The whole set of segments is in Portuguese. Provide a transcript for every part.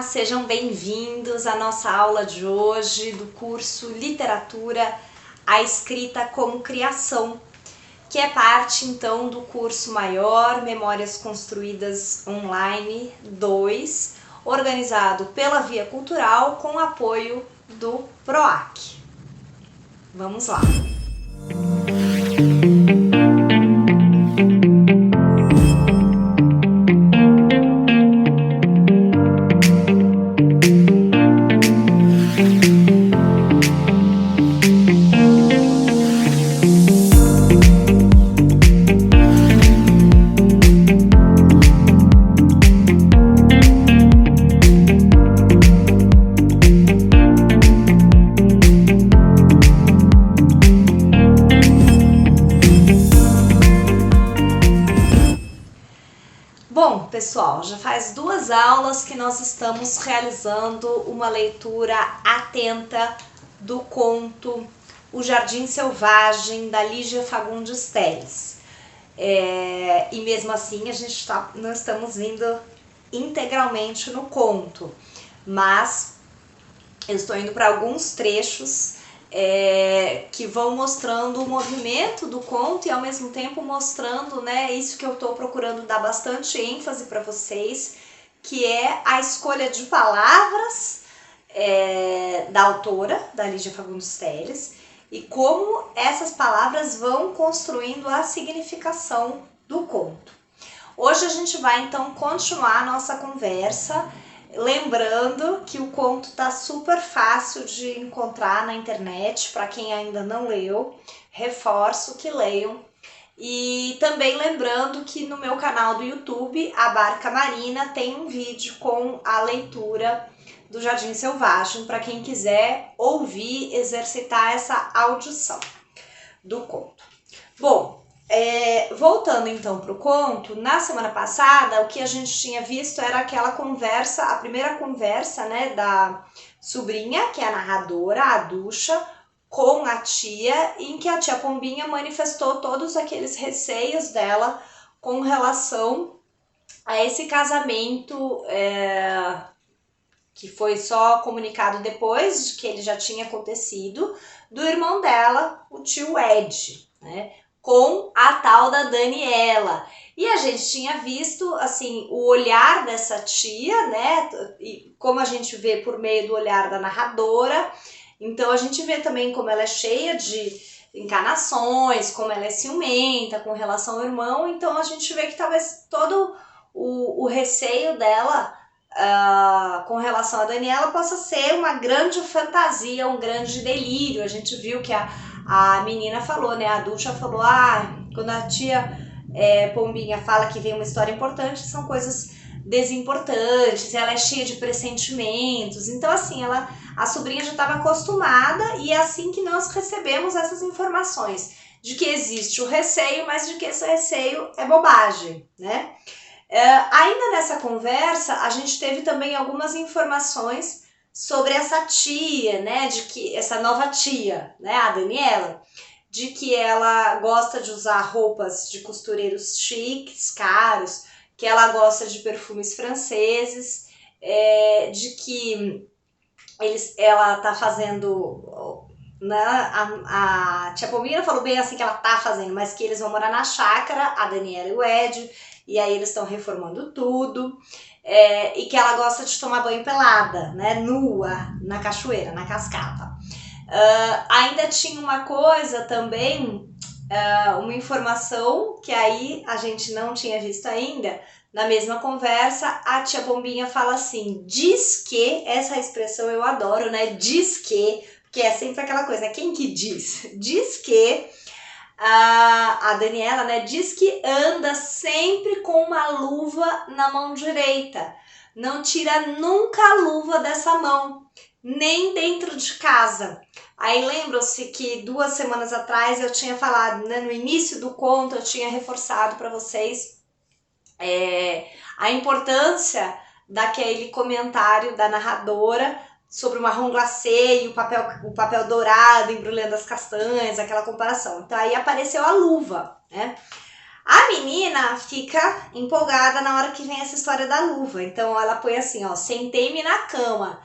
Olá, sejam bem-vindos à nossa aula de hoje do curso Literatura, a Escrita como Criação, que é parte então do curso maior Memórias Construídas Online 2, organizado pela Via Cultural com apoio do PROAC. Vamos lá! Bom, pessoal, já faz 2 aulas que nós estamos realizando uma leitura atenta do conto O Jardim Selvagem, da Lígia Fagundes Telles. E mesmo assim não estamos indo integralmente no conto, mas eu estou indo para alguns trechos que vão mostrando o movimento do conto e ao mesmo tempo mostrando, né, isso que eu estou procurando dar bastante ênfase para vocês, que é a escolha de palavras da autora, da Lígia Fagundes Telles, e como essas palavras vão construindo a significação do conto. Hoje a gente vai então continuar a nossa conversa, lembrando que o conto está super fácil de encontrar na internet, para quem ainda não leu, reforço que leiam. E também lembrando que no meu canal do YouTube, A Barca Marina, tem um vídeo com a leitura do Jardim Selvagem, para quem quiser ouvir, exercitar essa audição do conto. Bom, voltando então para o conto, na semana passada o que a gente tinha visto era aquela conversa, a primeira conversa, né, da sobrinha, que é a narradora, a Ducha, com a tia, em que a tia Pombinha manifestou todos aqueles receios dela com relação a esse casamento que foi só comunicado depois de que ele já tinha acontecido, do irmão dela, o tio Ed, né, com a tal da Daniela. E a gente tinha visto, assim, o olhar dessa tia, né, e como a gente vê por meio do olhar da narradora. Então a gente vê também como ela é cheia de encarnações, como ela é ciumenta com relação ao irmão. Então a gente vê que talvez todo o receio dela com relação a Daniela possa ser uma grande fantasia, um grande delírio. A gente viu que a menina falou, né, a Ducha falou, quando a tia Pombinha fala que vem uma história importante, são coisas desimportantes, ela é cheia de pressentimentos. Então assim, a sobrinha já estava acostumada, e é assim que nós recebemos essas informações, de que existe o receio, mas de que esse receio é bobagem, né? Ainda nessa conversa, a gente teve também algumas informações sobre essa tia, né, de que essa nova tia, né, a Daniela, de que ela gosta de usar roupas de costureiros chiques, caros, que ela gosta de perfumes franceses, de que ela tá fazendo, né, a tia Pombinha falou bem assim que ela tá fazendo, mas que eles vão morar na chácara, a Daniela e o Ed, e aí eles estão reformando tudo, e que ela gosta de tomar banho pelada, né, nua, na cachoeira, na cascata. Ainda tinha uma coisa também, uma informação que aí a gente não tinha visto ainda. Na mesma conversa, a tia Pombinha fala assim, diz que, essa expressão eu adoro, né, diz que, porque é sempre aquela coisa, quem que diz? Diz que a Daniela, né, diz que anda sempre com uma luva na mão direita, não tira nunca a luva dessa mão, nem dentro de casa. Aí lembram-se que 2 semanas atrás eu tinha falado, né, no início do conto eu tinha reforçado para vocês a importância daquele comentário da narradora sobre o marrom glacê e o papel dourado embrulhando as castanhas, aquela comparação. Então aí apareceu a luva, né? A menina fica empolgada na hora que vem essa história da luva. Então ela põe assim, ó, sentei-me na cama.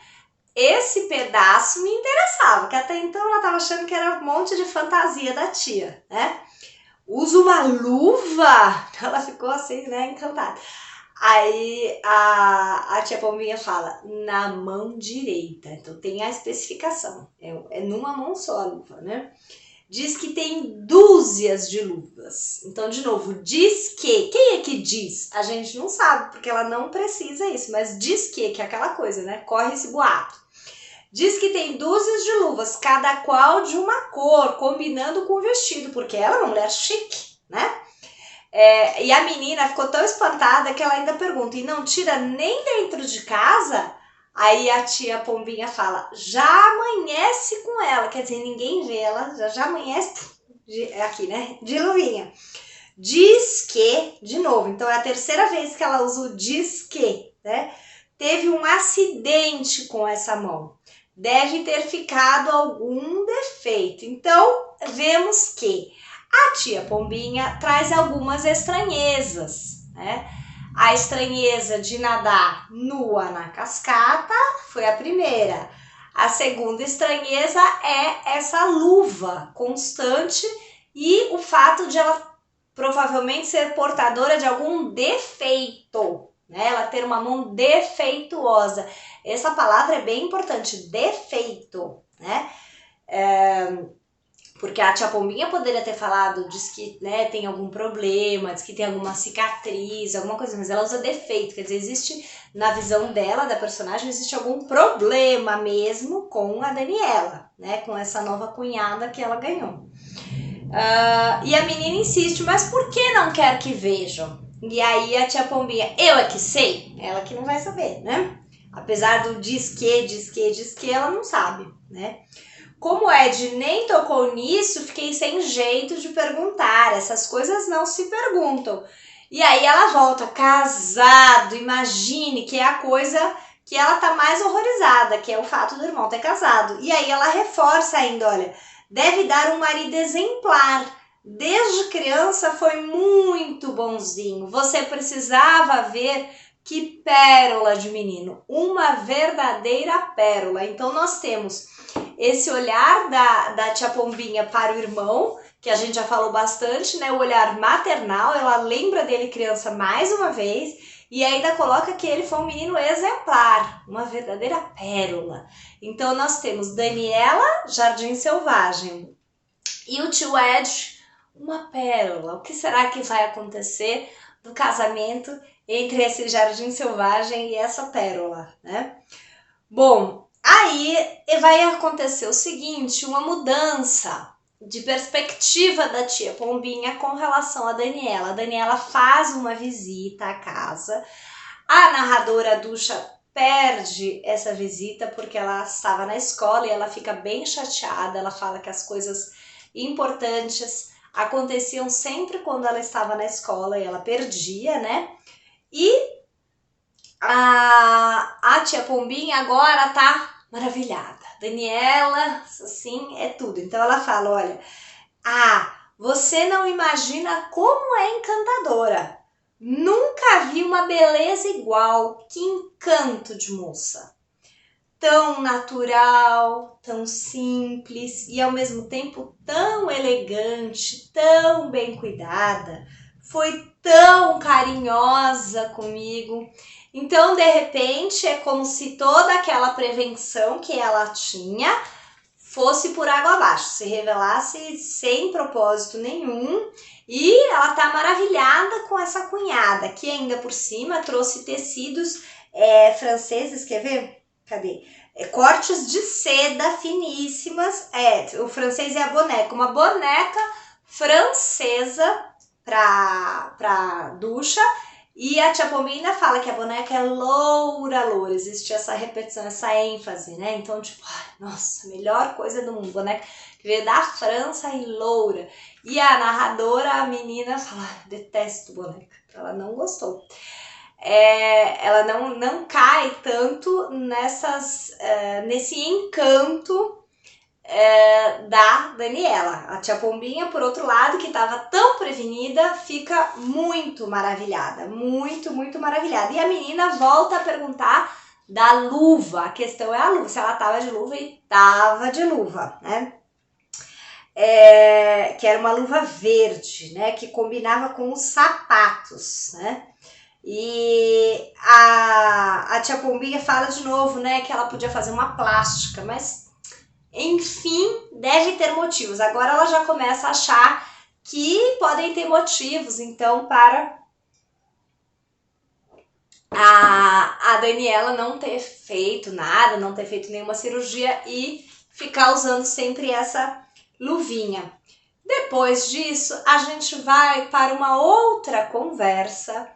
Esse pedaço me interessava, que até então ela tava achando que era um monte de fantasia da tia, né? Usa uma luva! Ela ficou assim, né, encantada. Aí a tia Pombinha fala, na mão direita. Então tem a especificação, é numa mão só a luva, né? Diz que tem dúzias de luvas. Então, de novo, diz que. Quem é que diz? A gente não sabe, porque ela não precisa isso, mas diz que é aquela coisa, né? Corre esse boato. Diz que tem dúzias de luvas, cada qual de uma cor, combinando com o vestido, porque ela é uma mulher chique, né? E a menina ficou tão espantada que ela ainda pergunta, e não tira nem dentro de casa? Aí a tia Pombinha fala, já amanhece com ela, quer dizer, ninguém vê ela, já amanhece aqui, né, de luvinha. Diz que, de novo, então é a terceira vez que ela usa o diz que, né, teve um acidente com essa mão, deve ter ficado algum defeito. Então, vemos que a tia Pombinha traz algumas estranhezas, né? A estranheza de nadar nua na cascata foi a primeira. A segunda estranheza é essa luva constante e o fato de ela provavelmente ser portadora de algum defeito, né? Ela ter uma mão defeituosa. Essa palavra é bem importante, defeito, né? Porque a tia Pombinha poderia ter falado, diz que, né, tem algum problema, diz que tem alguma cicatriz, alguma coisa, mas ela usa defeito, quer dizer, existe, na visão dela, da personagem, existe algum problema mesmo com a Daniela, né, com essa nova cunhada que ela ganhou. E a menina insiste, mas por que não quer que vejam? E aí a tia Pombinha, eu é que sei, ela que não vai saber, né? Apesar do diz que, ela não sabe, né? Como o Ed nem tocou nisso, fiquei sem jeito de perguntar. Essas coisas não se perguntam. E aí ela volta, casado, imagine, que é a coisa que ela tá mais horrorizada, que é o fato do irmão ter casado. E aí ela reforça ainda, olha, deve dar um marido exemplar. Desde criança foi muito bonzinho. Você precisava ver que pérola de menino, uma verdadeira pérola. Então nós temos esse olhar da tia Pombinha para o irmão, que a gente já falou bastante, né? O olhar maternal, ela lembra dele criança mais uma vez e ainda coloca que ele foi um menino exemplar, uma verdadeira pérola. Então nós temos Daniela, Jardim Selvagem, e o tio Ed, uma pérola. O que será que vai acontecer no casamento entre esse Jardim Selvagem e essa pérola, né? Bom, aí vai acontecer o seguinte, uma mudança de perspectiva da tia Pombinha com relação a Daniela. A Daniela faz uma visita à casa, a narradora Ducha perde essa visita porque ela estava na escola e ela fica bem chateada, ela fala que as coisas importantes aconteciam sempre quando ela estava na escola e ela perdia, né? E a tia Pombinha agora tá maravilhada. Daniela, assim, é tudo. Então ela fala, olha, você não imagina como é encantadora. Nunca vi uma beleza igual. Que encanto de moça. Tão natural, tão simples e ao mesmo tempo tão elegante, tão bem cuidada. Foi tão carinhosa comigo. Então, de repente, é como se toda aquela prevenção que ela tinha fosse por água abaixo, se revelasse sem propósito nenhum. E ela tá maravilhada com essa cunhada, que ainda por cima trouxe tecidos franceses, quer ver? Cadê? Cortes de seda finíssimas. O francês é a boneca, uma boneca francesa pra Ducha. E a tia Pombinha fala que a boneca é loura. Existe essa repetição, essa ênfase, né? Então, tipo, nossa, melhor coisa do mundo, boneca que veio da França e loura. E a narradora, a menina, fala, detesto boneca. Ela não gostou. Ela não cai tanto nesse encanto da Daniela. A tia Pombinha, por outro lado, que estava tão prevenida, fica muito maravilhada, muito, muito maravilhada. E a menina volta a perguntar da luva. A questão é a luva, se ela estava de luva, e estava de luva, né? Que era uma luva verde, né? Que combinava com os sapatos, né? E a tia Pombinha fala de novo, né? Que ela podia fazer uma plástica, mas enfim, deve ter motivos. Agora ela já começa a achar que podem ter motivos, então, para a Daniela não ter feito nada, não ter feito nenhuma cirurgia e ficar usando sempre essa luvinha. Depois disso, a gente vai para uma outra conversa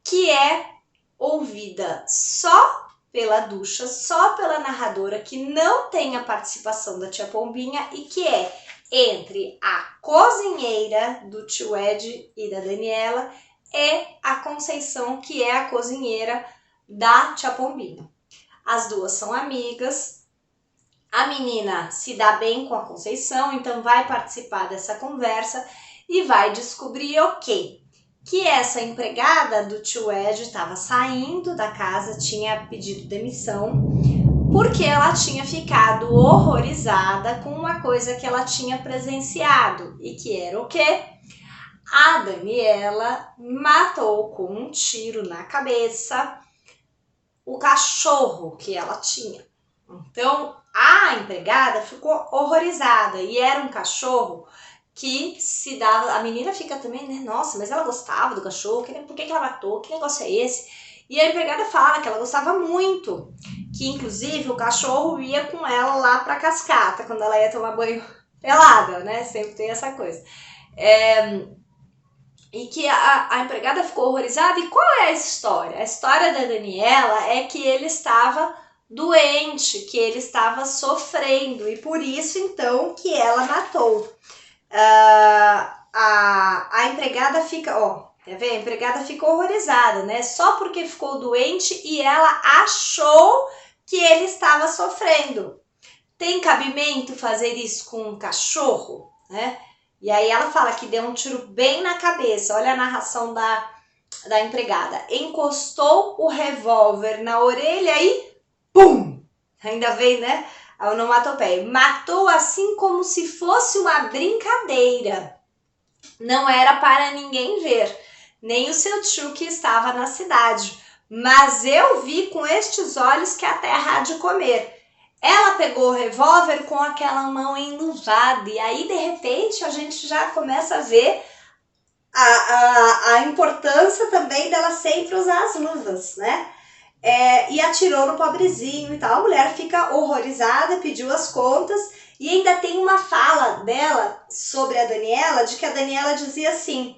que é ouvida só pela Ducha, só pela narradora, que não tem a participação da tia Pombinha e que é entre a cozinheira do tio Ed e da Daniela e a Conceição, que é a cozinheira da tia Pombinha. As duas são amigas, a menina se dá bem com a Conceição, então vai participar dessa conversa e vai descobrir o quê? Que essa empregada do tio Ed estava saindo da casa, tinha pedido demissão, porque ela tinha ficado horrorizada com uma coisa que ela tinha presenciado, e que era o quê? A Daniela matou com um tiro na cabeça o cachorro que ela tinha. Então, a empregada ficou horrorizada, e era um cachorro que se dava, a menina fica também, né, nossa, mas ela gostava do cachorro, por que ela matou, que negócio é esse? E a empregada fala que ela gostava muito, que inclusive o cachorro ia com ela lá pra cascata, quando ela ia tomar banho pelada, né, sempre tem essa coisa. E que a empregada ficou horrorizada. E qual é a história? A história da Daniela é que ele estava doente, que ele estava sofrendo, e por isso então que ela matou. A empregada fica, quer ver? A empregada ficou horrorizada, né? Só porque ficou doente e ela achou que ele estava sofrendo. Tem cabimento fazer isso com um cachorro, né? E aí ela fala que deu um tiro bem na cabeça. Olha a narração da empregada. Encostou o revólver na orelha e pum! Ainda vem, né? A onomatopeia. Matou assim como se fosse uma brincadeira. Não era para ninguém ver, nem o seu tio que estava na cidade. Mas eu vi com estes olhos que a terra há de comer. Ela pegou o revólver com aquela mão enluvada, e aí de repente a gente já começa a ver a importância também dela sempre usar as luvas, né? E atirou no pobrezinho e tal. A mulher fica horrorizada, pediu as contas, e ainda tem uma fala dela sobre a Daniela, de que a Daniela dizia assim,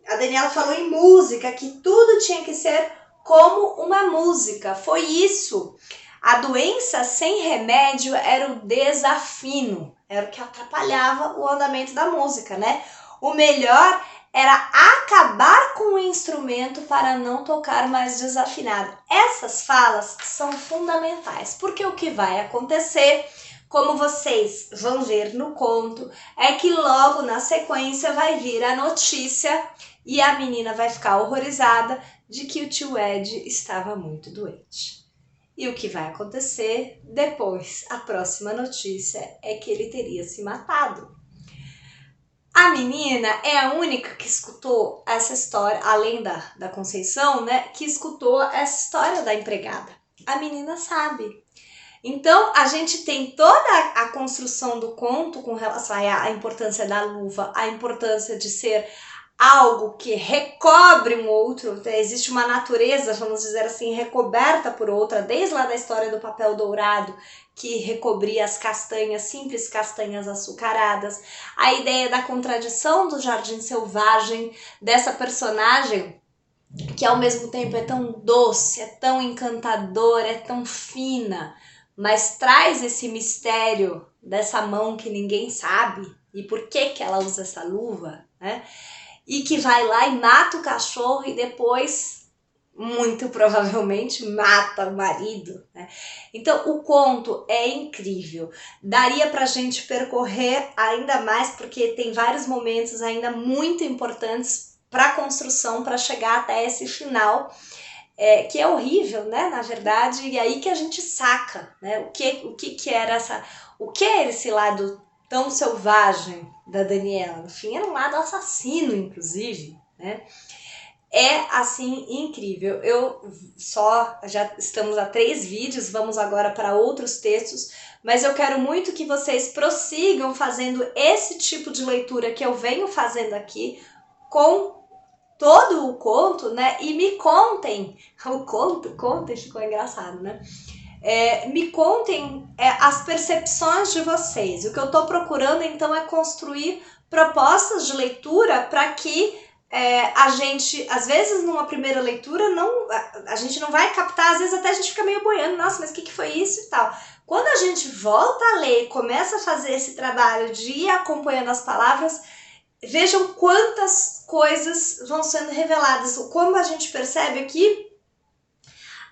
a Daniela falou em música, que tudo tinha que ser como uma música. Foi isso. A doença sem remédio era o desafino, era o que atrapalhava o andamento da música, né? O melhor era acabar com o instrumento para não tocar mais desafinado. Essas falas são fundamentais, porque o que vai acontecer, como vocês vão ver no conto, é que logo na sequência vai vir a notícia e a menina vai ficar horrorizada de que o tio Ed estava muito doente. E o que vai acontecer depois, a próxima notícia, é que ele teria se matado. A menina é a única que escutou essa história, além da Conceição, né, que escutou essa história da empregada. A menina sabe. Então, a gente tem toda a construção do conto com relação à importância da luva, a importância de ser algo que recobre um outro, existe uma natureza, vamos dizer assim, recoberta por outra, desde lá da história do papel dourado, que recobria as castanhas, simples castanhas açucaradas, a ideia da contradição do Jardim Selvagem, dessa personagem que ao mesmo tempo é tão doce, é tão encantadora, é tão fina, mas traz esse mistério dessa mão que ninguém sabe, e por que ela usa essa luva, né? E que vai lá e mata o cachorro e depois muito provavelmente mata o marido, né? Então o conto é incrível, daria pra gente percorrer ainda mais, porque tem vários momentos ainda muito importantes para a construção, para chegar até esse final, que é horrível, né, na verdade, e aí que a gente saca, né, o que era o que é esse lado tão selvagem da Daniela. No fim era um lado assassino, inclusive, né? É assim incrível. Já estamos a 3 vídeos, vamos agora para outros textos, mas eu quero muito que vocês prossigam fazendo esse tipo de leitura que eu venho fazendo aqui com todo o conto, né? E me contem, contem ficou engraçado, né? Me contem as percepções de vocês. O que eu estou procurando então é construir propostas de leitura para que a gente, às vezes numa primeira leitura, a gente não vai captar, às vezes até a gente fica meio boiando, nossa, mas o que foi isso e tal. Quando a gente volta a ler e começa a fazer esse trabalho de ir acompanhando as palavras, vejam quantas coisas vão sendo reveladas. Como a gente percebe aqui,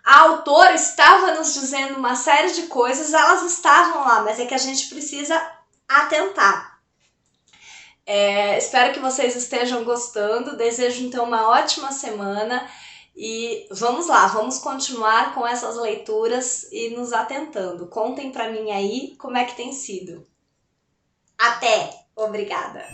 a autora estava nos dizendo uma série de coisas, elas estavam lá, mas é que a gente precisa atentar. Espero que vocês estejam gostando, desejo então uma ótima semana e vamos lá, vamos continuar com essas leituras e nos atentando. Contem pra mim aí como é que tem sido. Até! Obrigada!